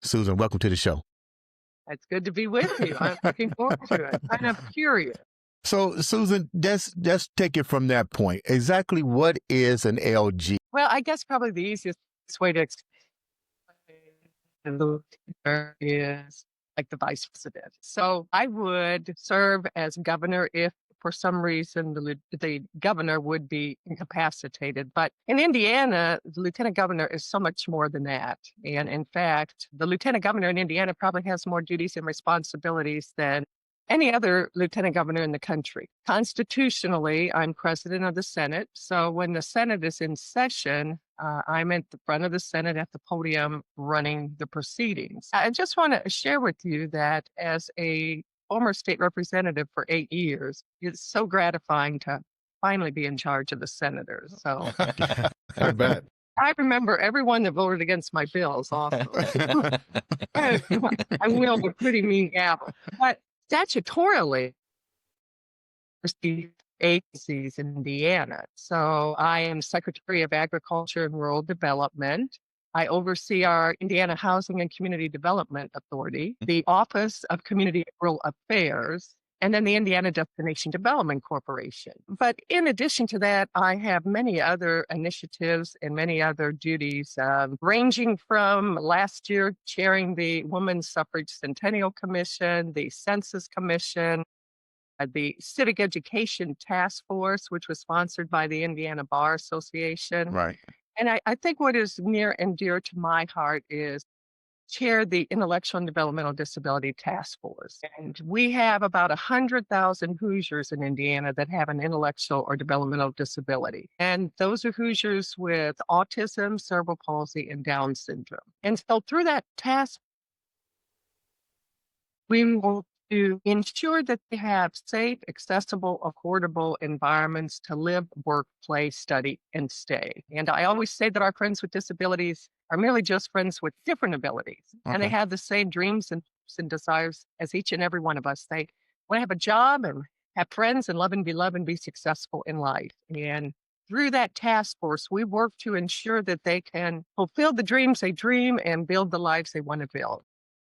Susan, welcome to the show. It's good to be with you. I'm looking forward to it. And I'm curious. So, Susan, let's take it from that point. Exactly what is an LG? Well, I guess probably the easiest way to explain is like the vice president. So I would serve as governor if for some reason the governor would be incapacitated. But in Indiana, the lieutenant governor is so much more than that. And in fact, the lieutenant governor in Indiana probably has more duties and responsibilities than any other lieutenant governor in the country. Constitutionally, I'm president of the Senate. So when the Senate is in session, I'm at the front of the Senate at the podium running the proceedings. I just want to share with you that as a former state representative for 8 years, it's so gratifying to finally be in charge of the senators. So I bet. I remember everyone that voted against my bills also. I wield a pretty mean gavel. But statutorily, agencies in Indiana. So I am Secretary of Agriculture and Rural Development. I oversee our Indiana Housing and Community Development Authority, the Office of Community and Rural Affairs, and then the Indiana Destination Development Corporation. But in addition to that, I have many other initiatives and many other duties, ranging from last year chairing the Women's Suffrage Centennial Commission, the Census Commission, the Civic Education Task Force, which was sponsored by the Indiana Bar Association. Right. And I think what is near and dear to my heart is chair the Intellectual and Developmental Disability Task Force. And we have about 100,000 Hoosiers in Indiana that have an intellectual or developmental disability. And those are Hoosiers with autism, cerebral palsy, and Down syndrome. And so through that task, we will to ensure that they have safe, accessible, affordable environments to live, work, play, study, and stay. And I always say that our friends with disabilities are merely just friends with different abilities. Okay. And they have the same dreams and desires as each and every one of us. They want to have a job and have friends and love and be loved and be successful in life. And through that task force, we work to ensure that they can fulfill the dreams they dream and build the lives they want to build.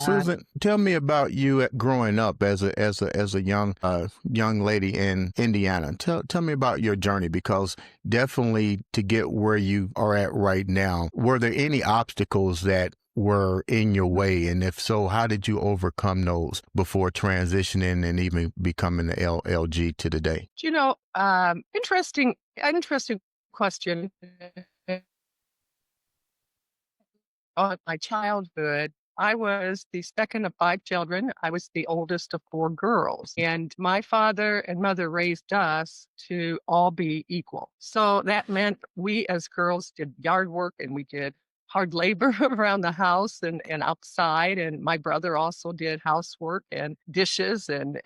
Susan, tell me about you growing up as a young lady in Indiana. Tell me about your journey, because definitely to get where you are at right now, were there any obstacles that were in your way? And if so, how did you overcome those before transitioning and even becoming the LG to today? You know, interesting question. My childhood, I was the second of 5 children. I was the oldest of 4 girls. And my father and mother raised us to all be equal. So that meant we as girls did yard work and we did hard labor around the house and outside. And my brother also did housework and dishes and,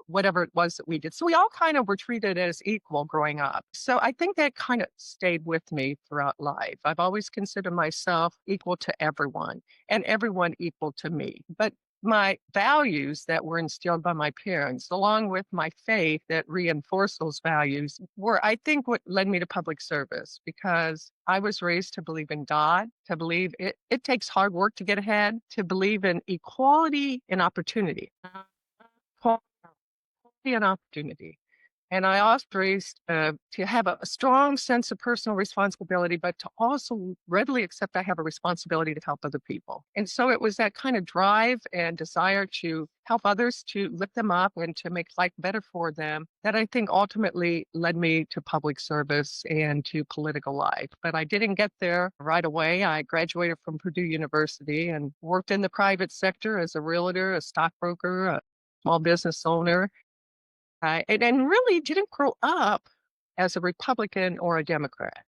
whatever it was that we did. So we all kind of were treated as equal growing up. So I think that kind of stayed with me throughout life. I've always considered myself equal to everyone and everyone equal to me. But my values that were instilled by my parents, along with my faith that reinforced those values, were, I think, what led me to public service, because I was raised to believe in God, to believe it takes hard work to get ahead, to believe in equality and opportunity. Equality and opportunity. And I also raised to have a strong sense of personal responsibility, but to also readily accept I have a responsibility to help other people. And so it was that kind of drive and desire to help others, to lift them up and to make life better for them, that I think ultimately led me to public service and to political life. But I didn't get there right away. I graduated from Purdue University and worked in the private sector as a realtor, a stockbroker, a small business owner. And really didn't grow up as a Republican or a Democrat.